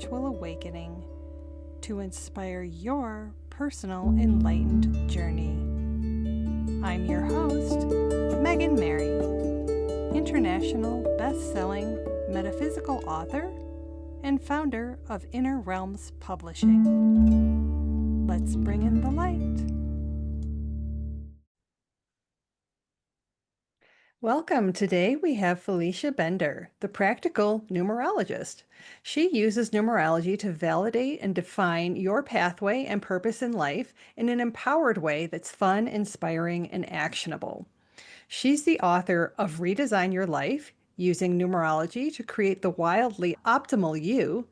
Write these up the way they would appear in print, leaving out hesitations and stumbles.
spiritual awakening to inspire your personal enlightened journey. I'm your host, Megan Mary, international best-selling metaphysical author and founder of Inner Realms Publishing. Let's bring in the light. Welcome. Today we have Felicia Bender, the Practical Numerologist. She uses numerology to validate and define your pathway and purpose in life in an empowered way that's fun, inspiring, and actionable. She's the author of Redesign Your Life, using numerology to create the wildly optimal you,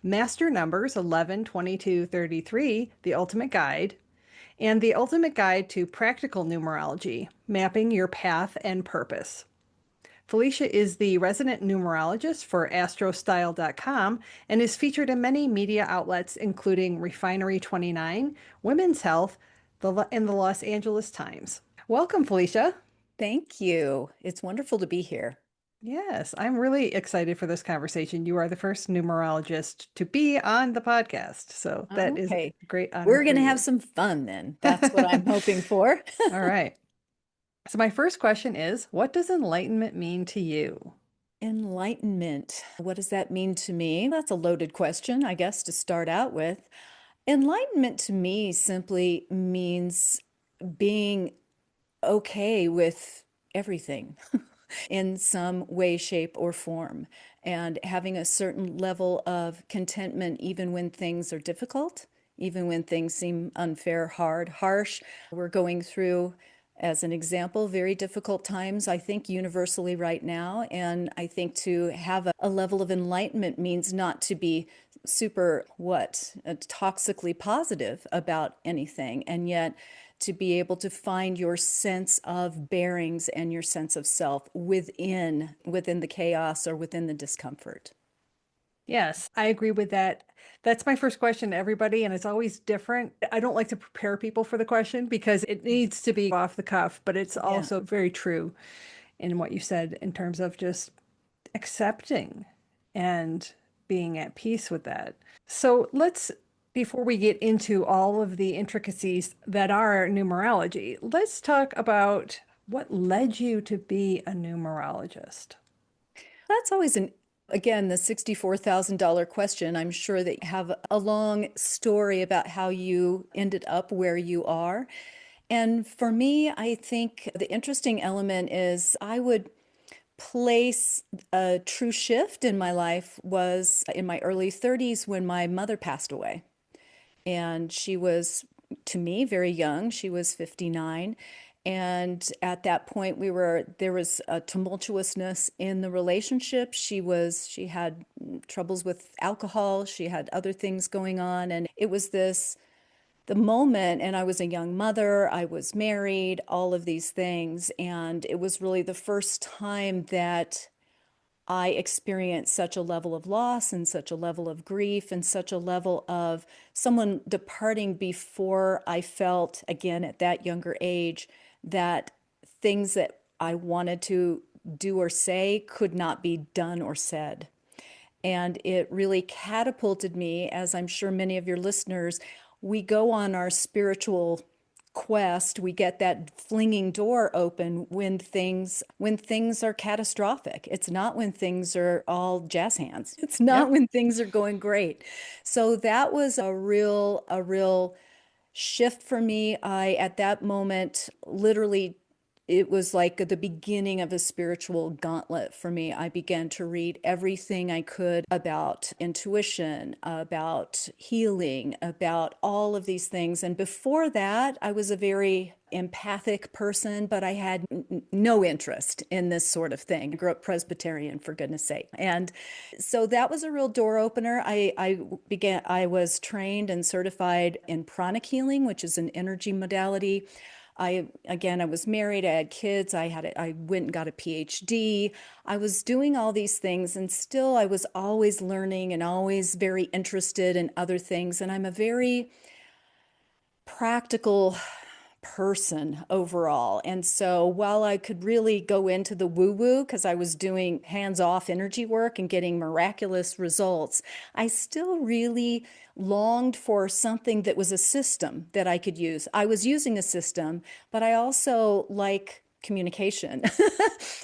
Master Numbers 11, 22, 33, The Ultimate Guide, and The Ultimate Guide to Practical Numerology, Mapping Your Path and Purpose. Felicia is the resident numerologist for astrostyle.com and is featured in many media outlets, including Refinery 29, Women's Health, and the Los Angeles Times. Welcome, Felicia. Thank you. It's wonderful to be here. Yes, I'm really excited for this conversation. You are the first numerologist to be on the podcast, so that is a great honor. We're going to have some fun then. That's what I'm hoping for. All right. So my first question is, what does enlightenment mean to you? Enlightenment. What does that mean to me? That's a loaded question, I guess, to start out with. Enlightenment to me simply means being okay with everything in some way, shape, or form, and having a certain level of contentment even when things are difficult, even when things seem unfair, hard, harsh. We're going through, as an example, very difficult times, I think, universally right now. And I think to have a level of enlightenment means not to be super, toxically positive about anything, and yet to be able to find your sense of bearings and your sense of self within the chaos or within the discomfort. Yes, I agree with that. That's my first question to everybody, and it's always different. I don't like to prepare people for the question because it needs to be off the cuff, but it's also very true in what you said in terms of just accepting and being at peace with that. So before we get into all of the intricacies that are numerology, let's talk about what led you to be a numerologist. That's always again, the $64,000 question. I'm sure that you have a long story about how you ended up where you are. And for me, I think the interesting element is I would place a true shift in my life was in my early 30s when my mother passed away. And she was, to me, very young. She was 59. And at that point, there was a tumultuousness in the relationship. She had troubles with alcohol. She had other things going on. And it was the moment, and I was a young mother, I was married, all of these things. And it was really the first time that I experienced such a level of loss and such a level of grief and such a level of someone departing before I felt, again, at that younger age, that things that I wanted to do or say could not be done or said. And it really catapulted me, as I'm sure many of your listeners, we go on our spiritual quest, we get that flinging door open when things are catastrophic. It's not when things are all jazz hands. It's not when things are going great. So that was a real shift for me. I, at that moment, literally, it was like the beginning of a spiritual gauntlet for me. I began to read everything I could about intuition, about healing, about all of these things. And before that, I was a very empathic person, but I had no interest in this sort of thing. I grew up Presbyterian, for goodness sake. And so that was a real door opener. I was trained and certified in pranic healing, which is an energy modality. I was married, I had kids, I went and got a PhD. I was doing all these things, and still I was always learning and always very interested in other things. And I'm a very practical person overall. And so while I could really go into the woo-woo because I was doing hands-off energy work and getting miraculous results, I still really longed for something that was a system that I could use. I was using a system, but I also like communication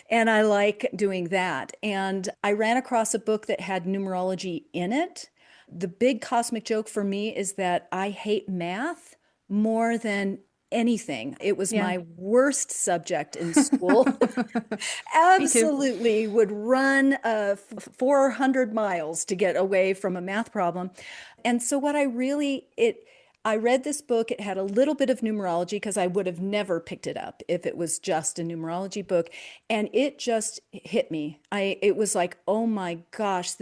and I like doing that. And I ran across a book that had numerology in it. The big cosmic joke for me is that I hate math more than anything. It was Yeah. my worst subject in school. Me too. Absolutely would run 400 miles to get away from a math problem. And so what I read this book. It had a little bit of numerology because I would have never picked it up if it was just a numerology book. And it just hit me. It was like, oh my gosh,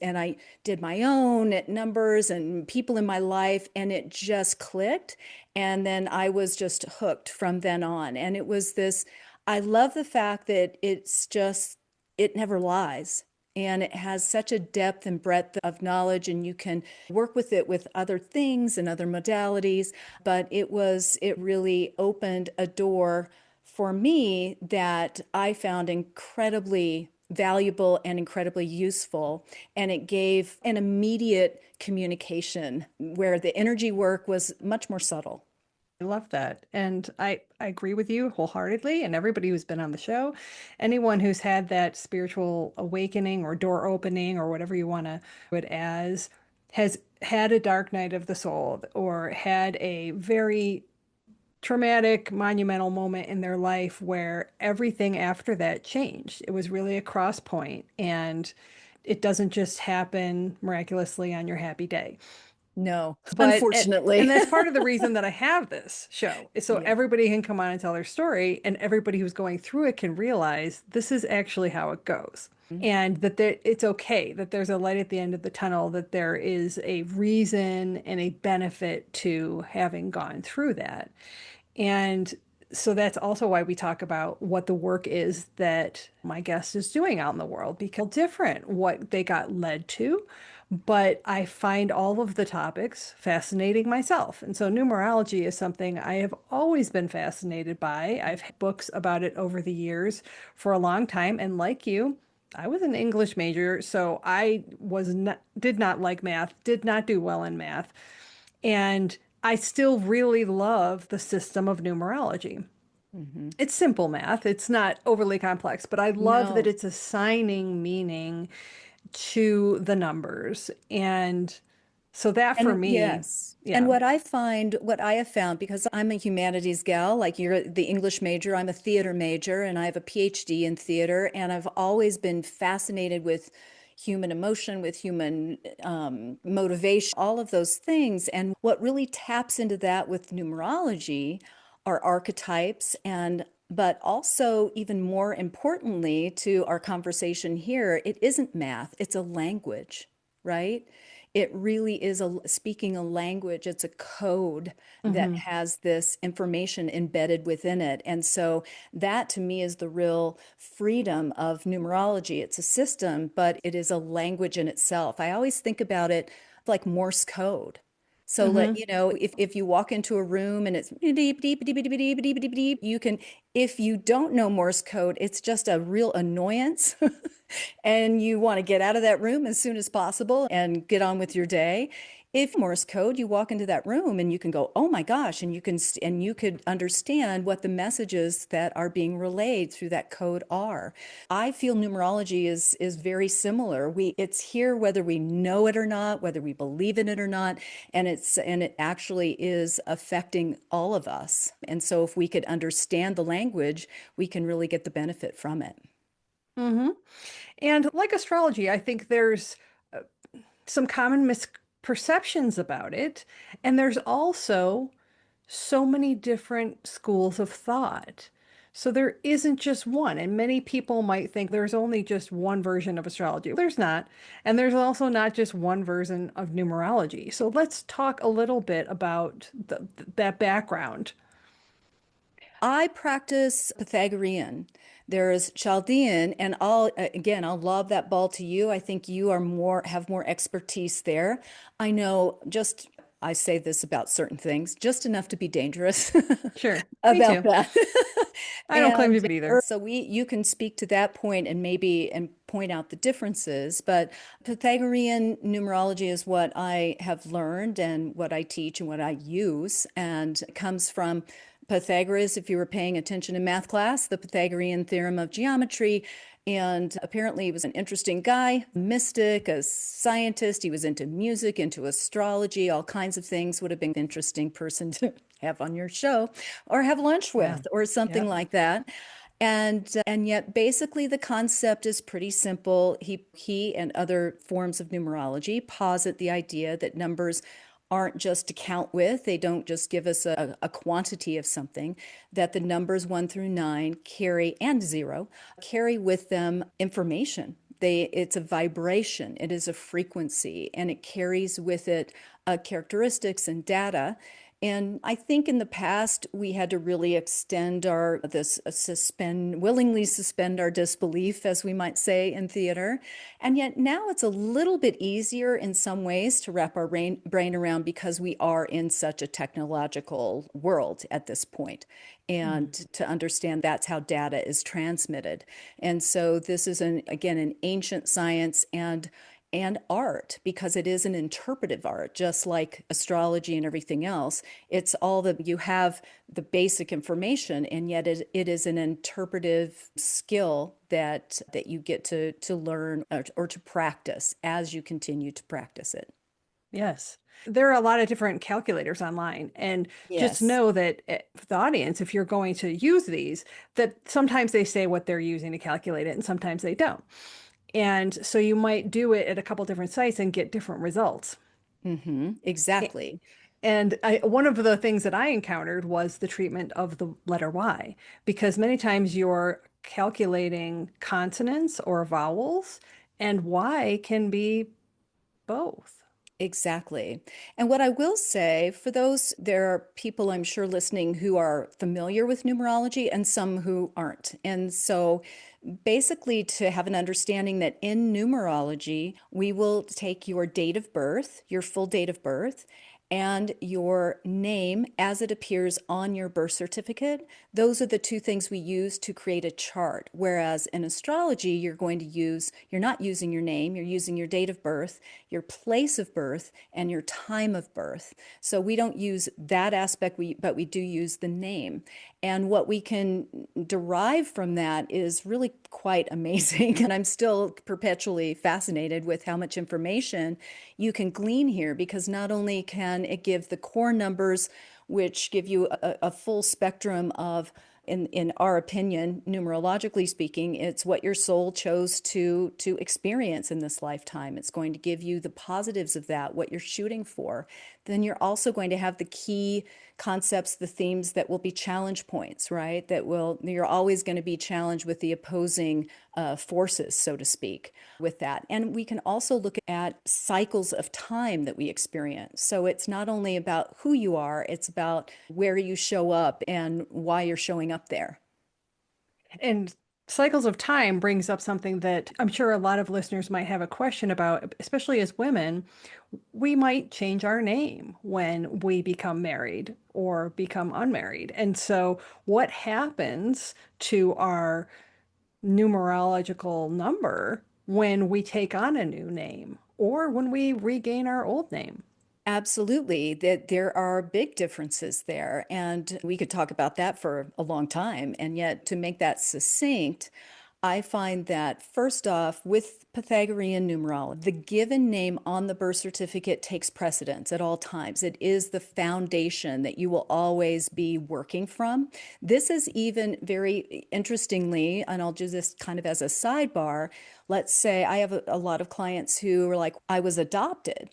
and I did my own numbers and people in my life, and it just clicked. And then I was just hooked from then on. And it was this, I love the fact that it never lies. And it has such a depth and breadth of knowledge, and you can work with it with other things and other modalities. But it really opened a door for me that I found incredibly valuable and incredibly useful. And it gave an immediate communication where the energy work was much more subtle. I love that. And I agree with you wholeheartedly. And everybody who's been on the show, anyone who's had that spiritual awakening or door opening or whatever you want to do it as, has had a dark night of the soul or had a very traumatic, monumental moment in their life where everything after that changed. It was really a cross point, and it doesn't just happen miraculously on your happy day. No, But and unfortunately. that's part of the reason that I have this show is so Yeah. everybody can come on and tell their story, and everybody who's going through it can realize this is actually how it goes. And that it's okay, that there's a light at the end of the tunnel, that there is a reason and a benefit to having gone through that. And so that's also why we talk about what the work is that my guest is doing out in the world, because different what they got led to. But I find all of the topics fascinating myself. And so numerology is something I have always been fascinated by. I've had books about it over the years for a long time. And like you, I was an English major, so I was not, did not like math, did not do well in math. And I still really love the system of numerology. Hmm. It's simple math, it's not overly complex, but I love that No. it's assigning meaning to the numbers. And so that for And me, yes. And yeah. what I have found, because I'm a humanities gal, like you're the English major, I'm a theater major, and I have a PhD in theater, and I've always been fascinated with human emotion, with human motivation, all of those things. And what really taps into that with numerology are archetypes but also, even more importantly to our conversation here, it isn't math, it's a language, right? It really is speaking a language. It's a code that Hmm. has this information embedded within it. And so that to me is the real freedom of numerology. It's a system, but it is a language in itself. I always think about it like Morse code. So Hmm. if you walk into a room and it's beep, beep, beep, beep, beep, beep, beep, beep, beep, you can, if you don't know Morse code, it's just a real annoyance. And you want to get out of that room as soon as possible and get on with your day. If Morse code, you walk into that room and you can go, "Oh my gosh," and you could understand what the messages that are being relayed through that code are. I feel numerology is very similar. It's here whether we know it or not, whether we believe in it or not, and it actually is affecting all of us. And so if we could understand the language, we can really get the benefit from it. Hmm. And like astrology, I think there's some common misperceptions about it. And there's also so many different schools of thought. So there isn't just one. And many people might think there's only just one version of astrology. There's not. And there's also not just one version of numerology. So let's talk a little bit about that background. I practice Pythagorean. There's Chaldean, and I'll lob that ball to you. I think you have more expertise there. I know just I say this about certain things, just enough to be dangerous Sure. Me about too. that. I don't claim to And be either. so you can speak to that point and maybe and point out the differences. But Pythagorean numerology is what I have learned and what I teach and what I use, and it comes from Pythagoras, if you were paying attention in math class, the Pythagorean theorem of geometry. And apparently, he was an interesting guy, mystic, a scientist. He was into music, into astrology, all kinds of things. Would have been an interesting person to have on your show or have lunch Yeah. with or something Yep. like that. And yet basically the concept is pretty simple. He and other forms of numerology posit the idea that numbers aren't just to count with. They don't just give us a quantity of something, that the numbers 1 through 9 carry, and zero, carry with them information. It's a vibration, it is a frequency, and it carries with it characteristics and data. And I think in the past we had to really extend our this willingly suspend our disbelief, as we might say in theater. And yet now it's a little bit easier in some ways to wrap our brain around because we are in such a technological world at this point, and Mm. to understand that's how data is transmitted. And so this is again an ancient science and art, because it is an interpretive art, just like astrology and everything else. It's all that you have the basic information, and yet it is an interpretive skill that you get to learn or to practice as you continue to practice it. Yes. There are a lot of different calculators online. And just Yes. know that for the audience, if you're going to use these, that sometimes they say what they're using to calculate it and sometimes they don't. And so you might do it at a couple different sites and get different results. A- Exactly. And one of the things that I encountered was the treatment of the letter Y, because many times you're calculating consonants or vowels, and Y can be both. Exactly. And what I will say for those, there are people I'm sure listening who are familiar with numerology and some who aren't. And so basically, to have an understanding that in numerology, we will take your date of birth, your full date of birth, and your name as it appears on your birth certificate. Those are the two things we use to create a chart. Whereas in astrology, you're not using your name, you're using your date of birth, your place of birth, and your time of birth. So we don't use that aspect, but we do use the name. And what we can derive from that is really quite amazing. And I'm still perpetually fascinated with how much information you can glean here, because not only can it give the core numbers, which give you a full spectrum of, in our opinion, numerologically speaking, it's what your soul chose to experience in this lifetime. It's going to give you the positives of that, what you're shooting for. Then you're also going to have the key concepts, the themes that will be challenge points, right? You're always going to be challenged with the opposing forces, so to speak, with that. And we can also look at cycles of time that we experience. So it's not only about who you are, it's about where you show up and why you're showing up there. And cycles of time brings up something that I'm sure a lot of listeners might have a question about, especially as women. We might change our name when we become married or become unmarried. And so, what happens to our numerological number when we take on a new name or when we regain our old name? Absolutely, that there are big differences there. And we could talk about that for a long time. And yet, to make that succinct, I find that first off, with Pythagorean numerology, the given name on the birth certificate takes precedence at all times. It is the foundation that you will always be working from. This is even very interestingly, and I'll do this kind of as a sidebar. Let's say I have a lot of clients who are like, I was adopted,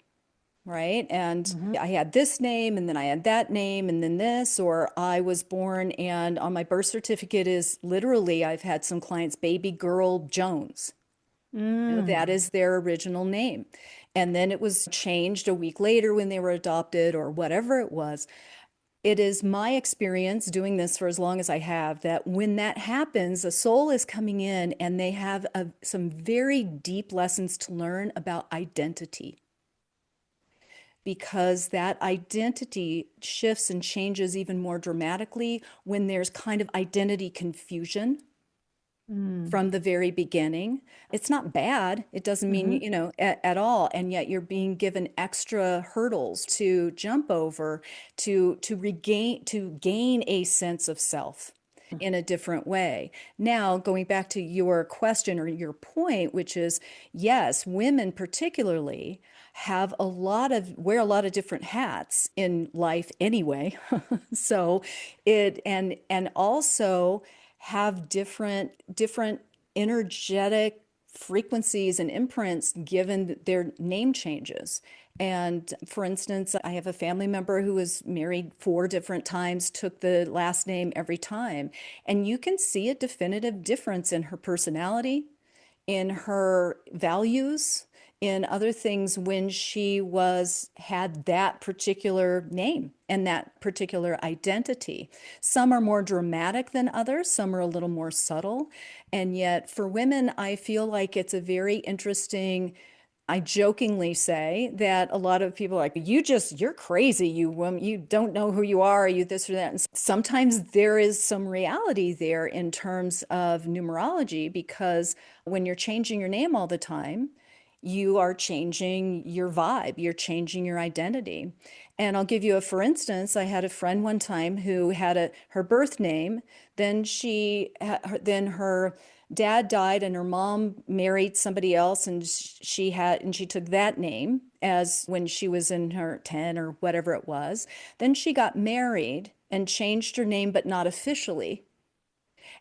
right? And Hmm. I had this name, and then I had that name, and then this, or I was born, and on my birth certificate is literally, I've had some clients, baby girl Jones. That Mm. is their original name. And then it was changed a week later when they were adopted, or whatever it was. It is my experience doing this for as long as I have that when that happens, a soul is coming in and they have some very deep lessons to learn about identity. because that identity shifts and changes even more dramatically when there's kind of identity confusion Mm. from the very beginning. It's not bad. It doesn't mean, Hmm. at all. And yet you're being given extra hurdles to jump over to gain a sense of self in a different way. Now, going back to your question or your point, which is yes, women particularly have a lot of wear a lot of different hats in life anyway. So and also have different energetic frequencies and imprints given their name changes. And for instance, I have a family member who was married 4 different times, took the last name every time. And you can see a definitive difference in her personality, in her values, in other things when she was had that particular name and that particular identity. Some are more dramatic than others, some are a little more subtle. And yet for women, I feel like it's a very interesting. I jokingly say that a lot of people are like, you're crazy, you woman, you don't know who you are, you this or that. And sometimes there is some reality there in terms of numerology, because when you're changing your name all the time, you are changing your vibe, you're changing your identity. And I'll give you a for instance, I had a friend one time who had her birth name, then her dad died and her mom married somebody else, and she took that name as when she was in her 10 or whatever it was. Then she got married and changed her name but not officially.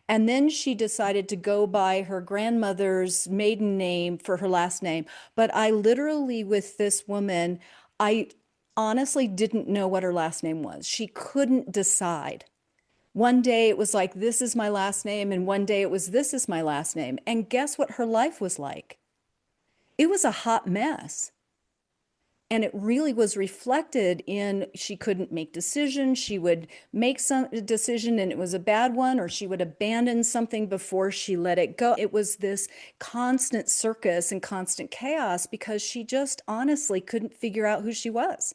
And then she decided to go by her grandmother's maiden name for her last name. But I literally, with this woman, I honestly didn't know what her last name was. She couldn't decide. One day it was like, this is my last name. And one day it was, this is my last name. And guess what her life was like? It was a hot mess. And it really was reflected in she couldn't make decisions. She would make some decision and it was a bad one, or she would abandon something before she let it go. It was this constant circus and constant chaos because she just honestly couldn't figure out who she was,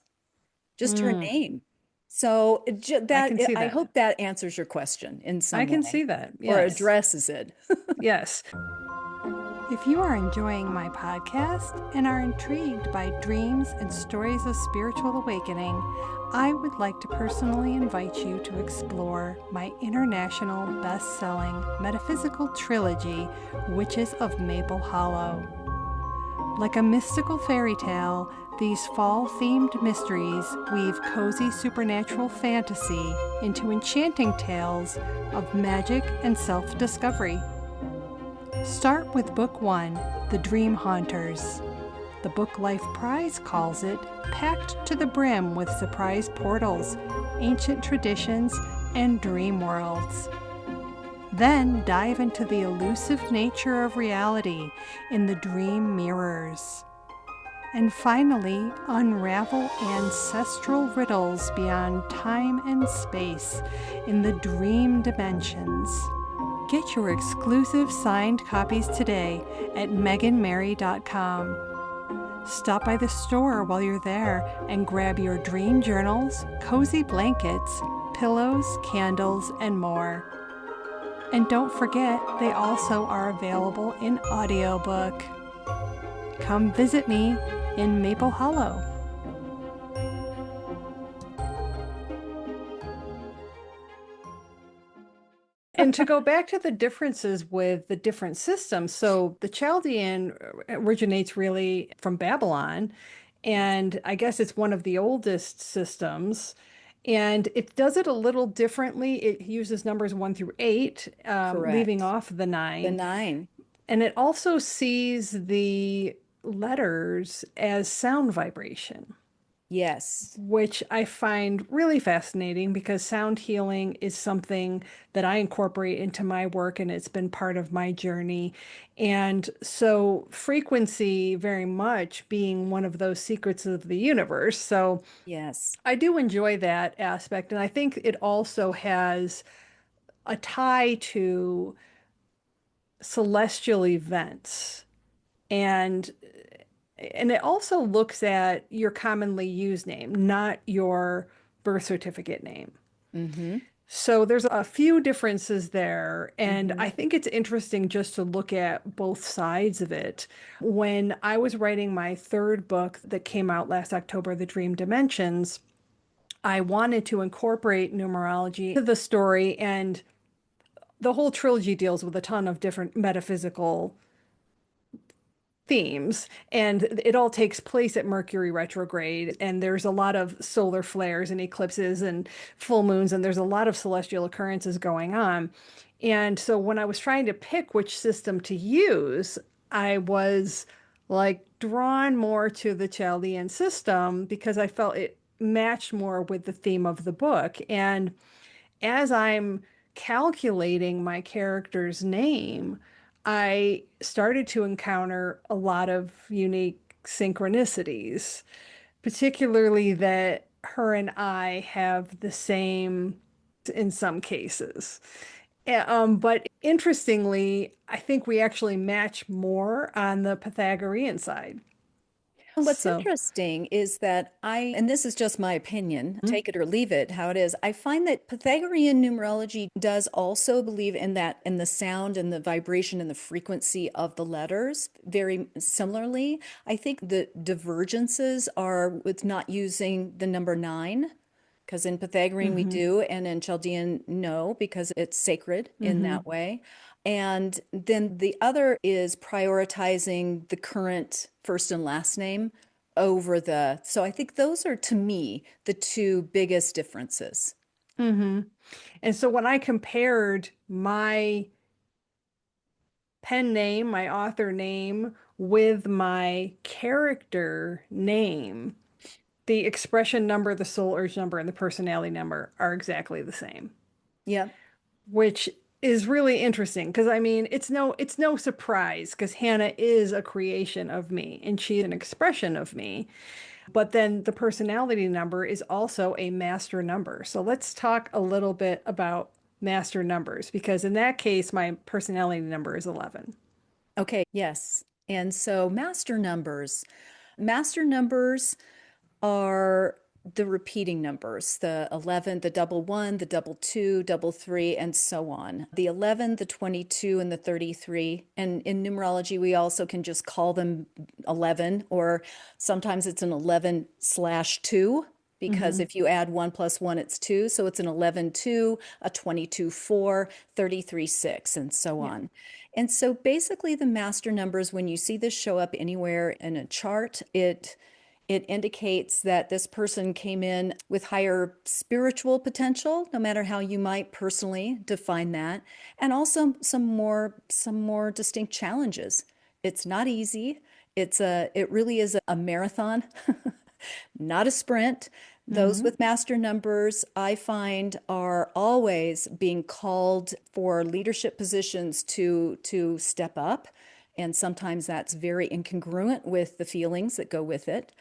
just her Mm. name. So I can see I that. hope that answers your question in I some can way see that. or Yes. addresses it. Yes. If you are enjoying my podcast and are intrigued by dreams and stories of spiritual awakening, I would like to personally invite you to explore my international best-selling metaphysical trilogy, Witches of Maple Hollow. Like a mystical fairy tale, these fall-themed mysteries weave cozy supernatural fantasy into enchanting tales of magic and self-discovery. Start with Book 1, The Dream Haunters. The Book Life Prize calls it packed to the brim with surprise portals, ancient traditions, and dream worlds. Then dive into the elusive nature of reality in the Dream Mirrors. And finally, unravel ancestral riddles beyond time and space in the Dream Dimensions. Get your exclusive signed copies today at meganmary.com. Stop by the store while you're there and grab your dream journals, cozy blankets, pillows, candles, and more. And don't forget, they also are available in audiobook. Come visit me in Maple Hollow. And to go back to the differences with the different systems, so the Chaldean originates really from Babylon, and I guess it's one of the oldest systems. And it does it a little differently. It uses numbers 1 through 8, leaving Correct. off the The 9. nine. And it also sees the letters as sound vibration, Yes. which I find really fascinating because sound healing is something that I incorporate into my work and it's been part of my journey. And so, frequency very much being one of those secrets of the universe. So, Yes. I do enjoy that aspect. And I think it also has a tie to celestial events. And And it also looks at your commonly used name, not your birth certificate name. Mm-hmm. So there's a few differences there, and Mm-hmm. I think it's interesting just to look at both sides of it. When I was writing my third book that came out last October, The Dream Dimensions, I wanted to incorporate numerology into the story, and the whole trilogy deals with a ton of different metaphysical themes, and it all takes place at Mercury retrograde, and there's a lot of solar flares and eclipses and full moons, and there's a lot of celestial occurrences going on. And so when I was trying to pick which system to use, I was like drawn more to the Chaldean system because I felt it matched more with the theme of the book. And as I'm calculating my character's name, I started to encounter a lot of unique synchronicities, particularly that her and I have the same in some cases. But interestingly, I think we actually match more on the Pythagorean side. And what's So, interesting is that and this is just my opinion, take it or leave it how it is. I find that Pythagorean numerology does also believe in that, in the sound and the vibration and the frequency of the letters. Very similarly, I think the divergences are with not using the number nine, because in Pythagorean we hmm do, and in Chaldean, no, because it's sacred in hmm that way. And then the other is prioritizing the current first and last name over the. So I think those are, to me, the two biggest differences. hmm And so when I compared my pen name, my author name, with my character name, the expression number, the soul urge number, and the personality number are exactly the same, Yep. which is really interesting because I mean, it's no surprise because Hannah is a creation of me and she's an expression of me. But then the personality number is also a master number. So let's talk a little bit about master numbers because in that case, my personality number is 11. Okay, yes. And so master numbers are the repeating numbers, the 11, the double one, the double two, double three, and so on. The 11, the 22, and the 33. And in numerology, we also can just call them 11, or sometimes it's an 11 slash 2, because hmm if you add 1 plus 1, it's 2. So it's an 11 2, a 22 4, 33 6, and so Yeah. on. And so basically, the master numbers, when you see this show up anywhere in a chart, it indicates that this person came in with higher spiritual potential, no matter how you might personally define that, and also some more distinct challenges. It's not easy. It really is a marathon, not a sprint. Those hmm with master numbers, I find, are always being called for leadership positions to step up. And sometimes that's very incongruent with the feelings that go with it.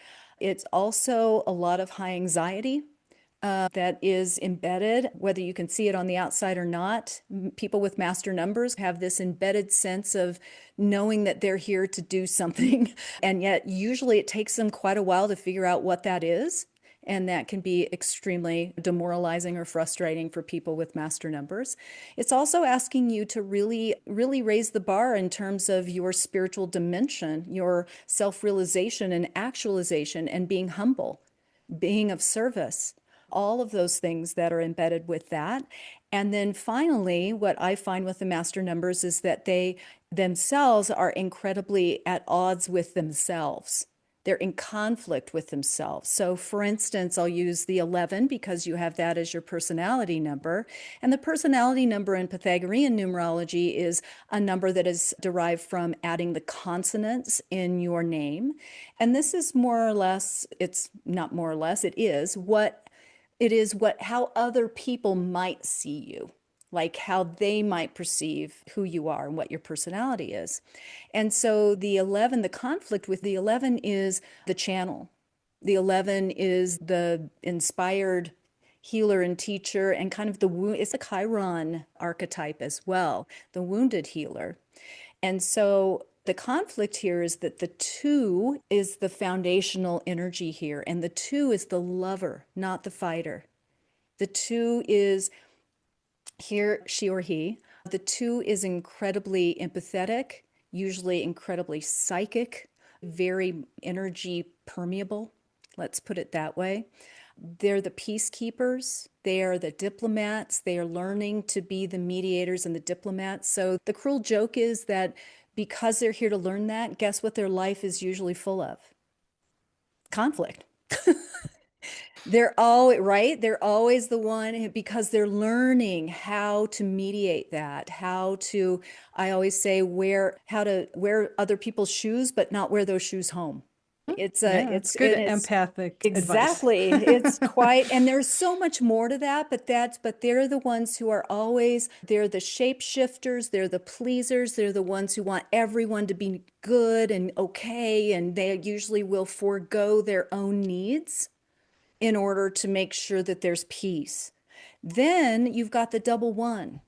It's also a lot of high anxiety that is embedded, whether you can see it on the outside or not. People with master numbers have this embedded sense of knowing that they're here to do something. And yet, usually, it takes them quite a while to figure out what that is. And that can be extremely demoralizing or frustrating for people with master numbers. It's also asking you to really, really raise the bar in terms of your spiritual dimension, your self realization and actualization, and being humble, being of service, all of those things that are embedded with that. And then finally, what I find with the master numbers is that they themselves are incredibly at odds with themselves. They're in conflict with themselves. So, for instance, I'll use the 11 because you have that as your personality number. And the personality number in Pythagorean numerology is a number that is derived from adding the consonants in your name. And this is more or less, it's not more or less, it is what how other people might see you, like how they might perceive who you are and what your personality is. And so the 11, the conflict with the 11 is the channel. The 11 is the inspired healer and teacher, and kind of the wound. It's a Chiron archetype as well, the wounded healer. And so The conflict here is that the two is the foundational energy here, and the two is the lover, not the fighter. The two is here, she or he. The two is incredibly empathetic, usually incredibly psychic, very energy permeable. Let's put it that way. They're the peacekeepers. They are the diplomats. They are learning to be the mediators and the diplomats. So the cruel joke is that because they're here to learn that, guess what their life is usually full of? Conflict. They're all right. They're always the one because they're learning how to mediate that, how to, I always say, how to wear other people's shoes, but not wear those shoes home. Yeah, it's good It's empathic advice. exactly, it's quite, and there's so much more to that, but they're the ones who are always, they're the shapeshifters, they're the pleasers, they're the ones who want everyone to be good and okay, and they usually will forego their own needs in order to make sure that there's peace. Then you've got the double one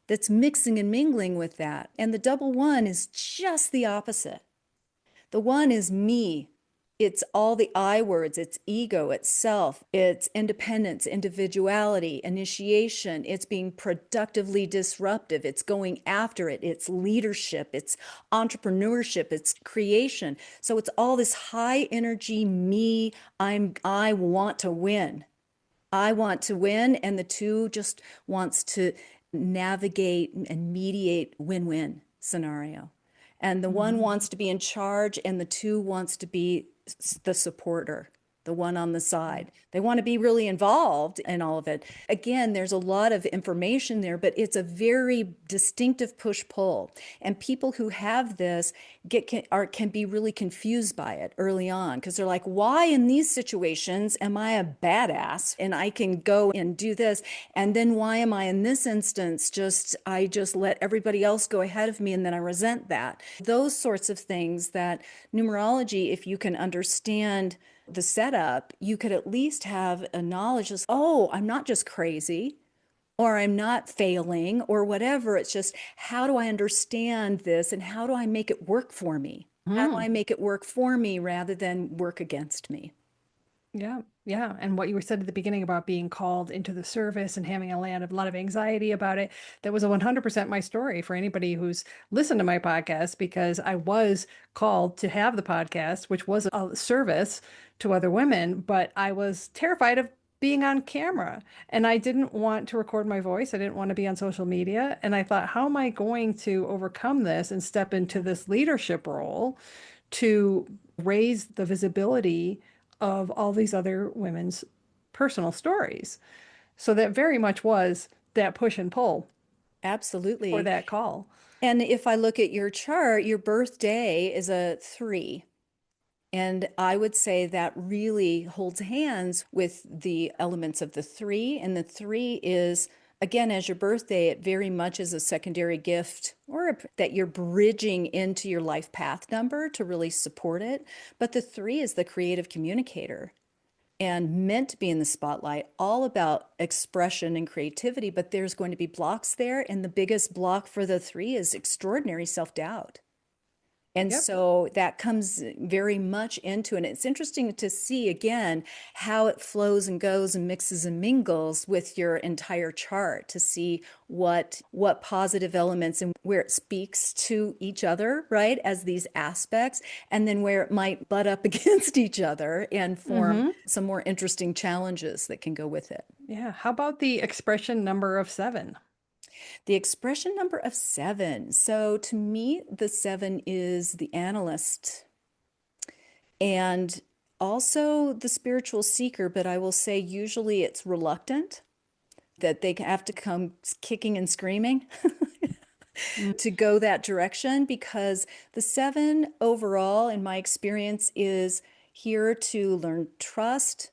that's mixing and mingling with that. And the double one is just the opposite. The one is me. It's all the I words, it's ego, it's self, it's independence, individuality, initiation, it's being productively disruptive, it's going after it, it's leadership, it's entrepreneurship, it's creation. So it's all this high energy me, I want to win. I want to win, and the two just wants to navigate and mediate win-win scenario. And the one Mhm. wants to be in charge, and the two wants to be the supporter, the one on the side. They want to be really involved in all of it. Again, there's a lot of information there, but it's a very distinctive push-pull. And people who have this can be really confused by it early on because they're like, why in these situations am I a badass and I can go and do this? And then why am I in this instance I just let everybody else go ahead of me and then I resent that. Those sorts of things that numerology, if you can understand the setup, you could at least have a knowledge of, oh, I'm not just crazy or I'm not failing or whatever. It's just, how do I understand this and how do I make it work for me? How do Mm. I make it work for me rather than work against me? Yeah, yeah. And what you were said at the beginning about being called into the service and having a lot of anxiety about it, that was a 100% my story for anybody who's listened to my podcast, because I was called to have the podcast, which was a service to other women, but I was terrified of being on camera and I didn't want to record my voice. I didn't want to be on social media. And I thought, how am I going to overcome this and step into this leadership role to raise the visibility of all these other women's personal stories? So that very much was that push and pull for Absolutely. that call. And if I look at your chart, your birthday is a 3. And I would say that really holds hands with the elements of the 3. And the 3 is, again, as your birthday, it very much is a secondary gift that you're bridging into your life path number to really support it. But the 3 is the creative communicator and meant to be in the spotlight, all about expression and creativity. But there's going to be blocks there. And the biggest block for the 3 is extraordinary self-doubt. And Yep. so that comes very much into it. And it's interesting to see again how it flows and goes and mixes and mingles with your entire chart to see what positive elements and where it speaks to each other, right, as these aspects, and then where it might butt up against each other and form Mm-hmm. some more interesting challenges that can go with it. Yeah. How about the expression number of 7? The expression number of 7. So to me, the 7 is the analyst and also the spiritual seeker, but I will say usually it's reluctant that they have to come kicking and screaming to go that direction because the 7 overall, in my experience, is here to learn trust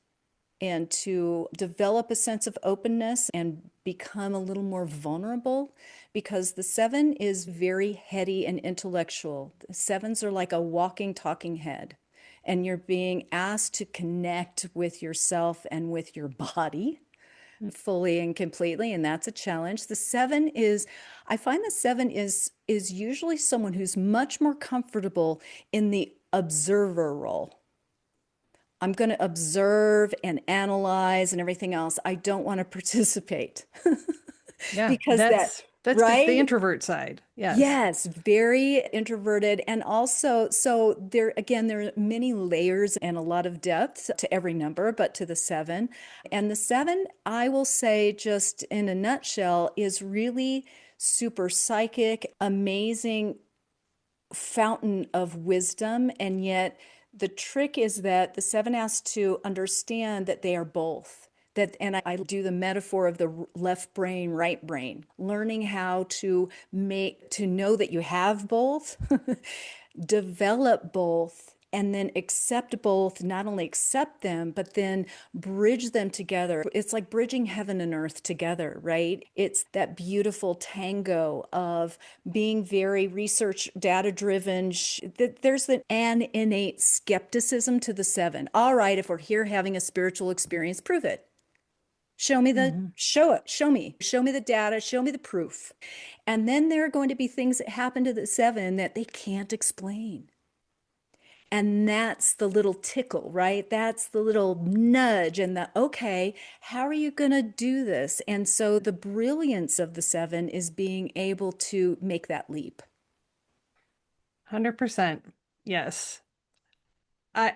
and to develop a sense of openness and become a little more vulnerable because the 7 is very heady and intellectual. The 7s are like a walking, talking head, and you're being asked to connect with yourself and with your body fully and completely, and that's a challenge. The seven is, I find the seven is usually someone who's much more comfortable in the observer role. I'm going to observe and analyze and everything else. I don't want to participate Yeah, because that, that's the right? introvert side. Yes. Yes, very introverted. And also, so there, again, there are many layers and a lot of depth to every number, but to the seven. And the seven, I will say, just in a nutshell, is really super psychic, amazing fountain of wisdom. And yet, the trick is that the seven has to understand that they are both. That, and I do the metaphor of the left brain, right brain, learning how to make, to know that you have both, develop both, and then accept both, not only accept them, but then bridge them together. It's like bridging heaven and earth together, right? It's that beautiful tango of being very research data driven. There's an innate skepticism to the seven. All right, if we're here having a spiritual experience, prove it. Hmm. Show me the data, show me the proof. And then there are going to be things that happen to the seven that they can't explain. And that's the little tickle, right? That's the little nudge and the, okay, how are you going to do this? And so the brilliance of the seven is being able to make that leap. 100%. Yes.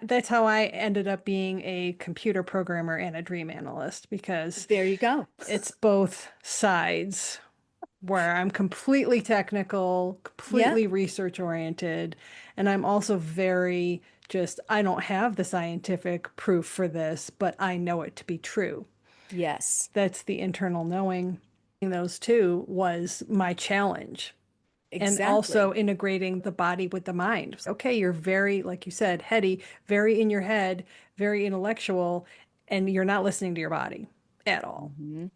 That's how I ended up being a computer programmer and a dream analyst because There you go. it's both sides where I'm completely technical, Yeah. completely research oriented, and I'm also very just, I don't have the scientific proof for this, but I know it to be true. Yes, That's the internal knowing. Those two was my challenge. And also exactly. integrating the body with the mind. Okay, you're very, like you said, heady, very in your head, very intellectual, and you're not listening to your body at all.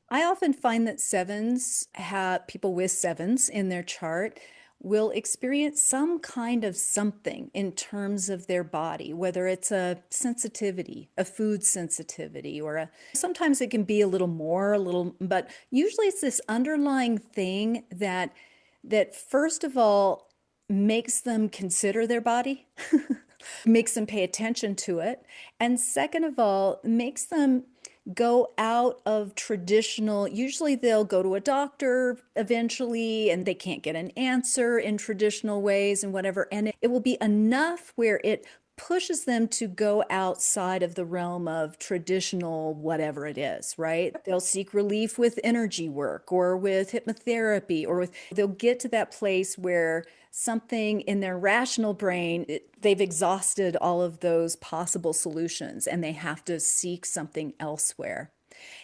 I often find that sevens have people with sevens in their chart will experience some kind of something in terms of their body, whether it's a sensitivity, a food sensitivity, or a sometimes it can be a little more, a little, but usually it's this underlying thing that first of all makes them consider their body, makes them pay attention to it, and second of all, makes them go out of traditional. Usually they'll go to a doctor eventually and they can't get an answer in traditional ways and whatever. And it will be enough where it pushes them to go outside of the realm of traditional whatever it is, right? They'll seek relief with energy work or with hypnotherapy or with, they'll get to that place where something in their rational brain, they've exhausted all of those possible solutions and they have to seek something elsewhere.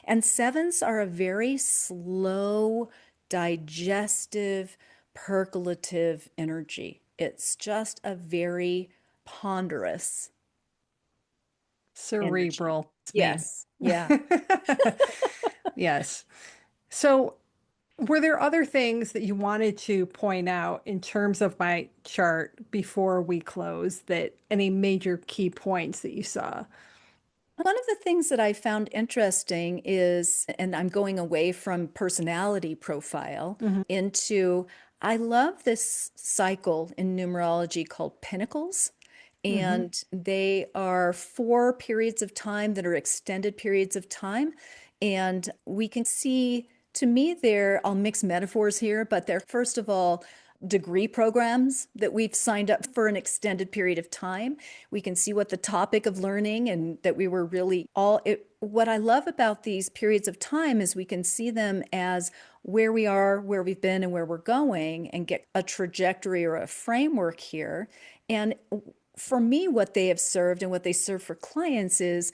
And sevens are a very slow, digestive, percolative energy. It's just a very ponderous energy. Cerebral. It's me. Yes. Yeah. Yes. So, were there other things that you wanted to point out in terms of my chart before we close that any major key points that you saw? One of the things that I found interesting is, and I'm going away from personality profile Hmm. into, I love this cycle in numerology called pinnacles. Hmm. And they are four periods of time that are extended periods of time. And we can see, to me, I'll mix metaphors here, but they're first of all degree programs that we've signed up for an extended period of time. We can see what the topic of learning and that we were really all it. What I love about these periods of time is we can see them as where we are, where we've been, and where we're going, and get a trajectory or a framework here. And for me, what they have served and what they serve for clients is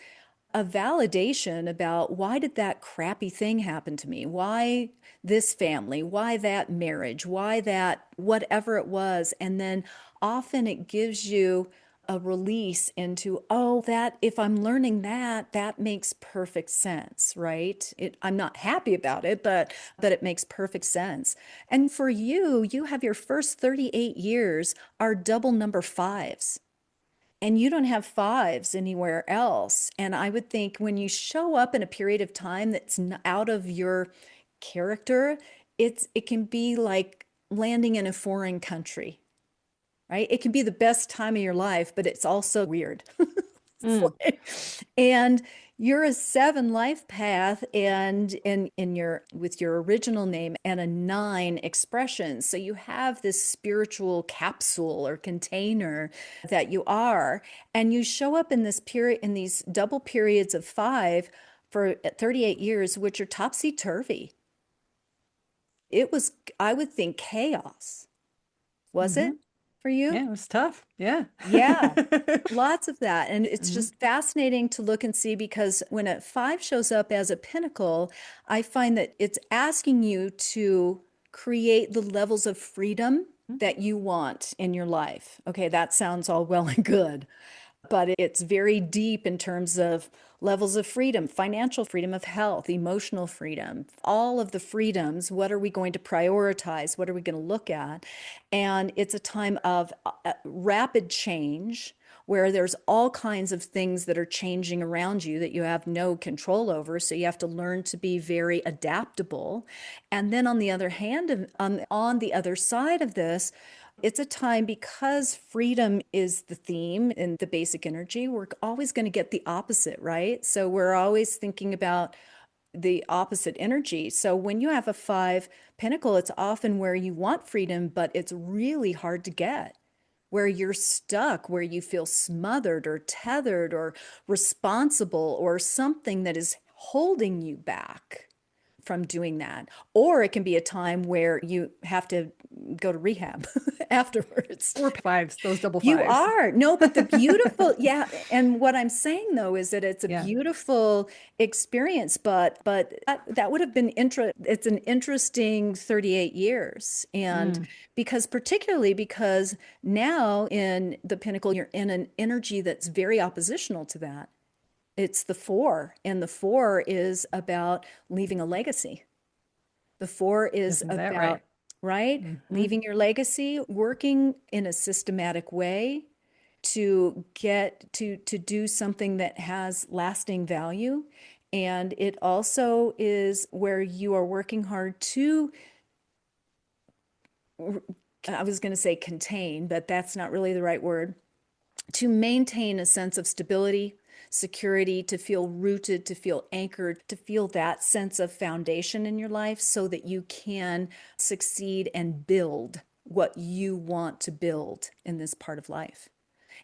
a validation about why did that crappy thing happen to me? Why this family? Why that marriage? Why that whatever it was? And then often it gives you a release into, oh, that if I'm learning that, that makes perfect sense, right? I'm not happy about it, but it makes perfect sense. And for you, you have your first 38 years are double number fives. and you don't have fives anywhere else. And I would think when you show up in a period of time that's out of your character, it can be like landing in a foreign country, right? It can be the best time of your life, but it's also weird. Mm. And you're a seven life path and in your with your original name and a nine expression. So you have this spiritual capsule or container that you are, and you show up in this period in these double periods of five for 38 years, which are topsy-turvy. It was, I would think, chaos. Was Hmm. it for you? Yeah, it was tough. Yeah. Yeah. Lots of that. And it's Hmm. just fascinating to look and see because when a five shows up as a pinnacle, I find that it's asking you to create the levels of freedom that you want in your life. Okay, that sounds all well and good, but it's very deep in terms of levels of freedom, financial freedom, of health, emotional freedom, all of the freedoms. What are we going to prioritize? What are we going to look at? And it's a time of rapid change where there's all kinds of things that are changing around you that you have no control over. So you have to learn to be very adaptable. And then on the other hand, on the other side of this, it's a time because freedom is the theme and the basic energy, we're always going to get the opposite, right? So we're always thinking about the opposite energy. So when you have a five pinnacle, it's often where you want freedom, but it's really hard to get, where you're stuck, where you feel smothered or tethered or responsible or something that is holding you back from doing that. Or it can be a time where you have to go to rehab afterwards. Or fives, those double You fives. are. No, but the beautiful, yeah. And what I'm saying though is that it's a Yeah. beautiful experience, but that would have been it's an interesting 38 years. And Mm. because particularly because now in the pinnacle, you're in an energy that's very oppositional to that. It's the four, and the four is about leaving a legacy. The four is Isn't that about, right? right? Hmm. Leaving your legacy, working in a systematic way to get to do something that has lasting value. And it also is where you are working hard to, I was going to say contain, but that's not really the right word, to maintain a sense of stability, security, to feel rooted, to feel anchored, to feel that sense of foundation in your life so that you can succeed and build what you want to build in this part of life.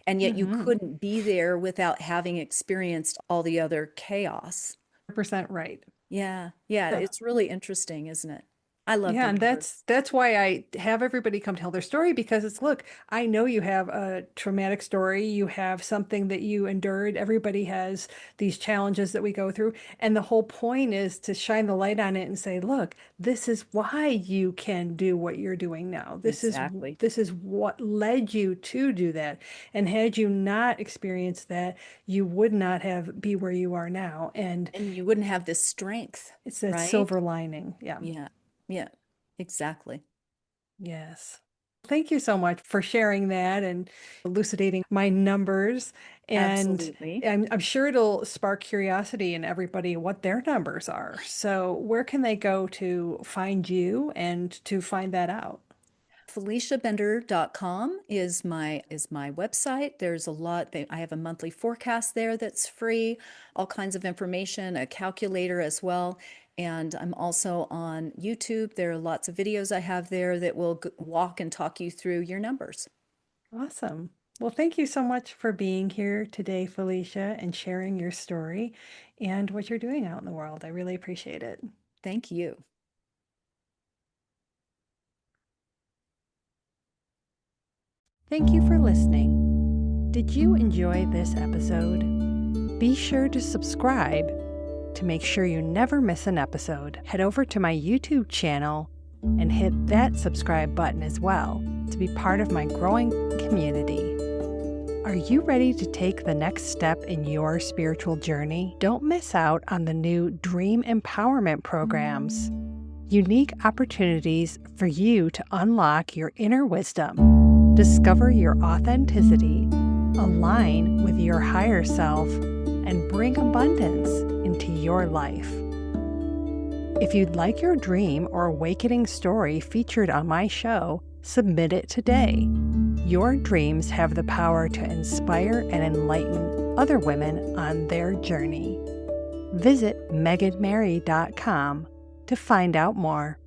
And yet you Hmm. couldn't be there without having experienced all the other chaos. 100% right. Yeah, yeah, Yeah. it's really interesting, isn't it? I love Yeah, the and numbers. that's why I have everybody come tell their story because it's look, I know you have a traumatic story, you have something that you endured. Everybody has these challenges that we go through, and the whole point is to shine the light on it and say, look, this is why you can do what you're doing now. Exactly. This is what led you to do that. And had you not experienced that, you would not have be where you are now. And And you wouldn't have this strength, it's that right? silver lining. Yeah. Yeah, yeah, exactly. Yes. Thank you so much for sharing that and elucidating my numbers. And Absolutely. I'm sure it'll spark curiosity in everybody what their numbers are. So, where can they go to find you and to find that out? FeliciaBender.com is my website. There's a lot. I have a monthly forecast there that's free, all kinds of information, a calculator as well. And I'm also on YouTube. There are lots of videos I have there that will walk and talk you through your numbers. Awesome. Well, thank you so much for being here today, Felicia, and sharing your story and what you're doing out in the world. I really appreciate it. Thank you. Thank you for listening. Did you enjoy this episode? Be sure to subscribe to make sure you never miss an episode. Head over to my YouTube channel and hit that subscribe button as well to be part of my growing community. Are you ready to take the next step in your spiritual journey? Don't miss out on the new Dream Empowerment programs. Unique opportunities for you to unlock your inner wisdom, discover your authenticity, align with your higher self, and bring abundance into your life. If you'd like your dream or awakening story featured on my show, submit it today. Your dreams have the power to inspire and enlighten other women on their journey. Visit meganmary.com to find out more.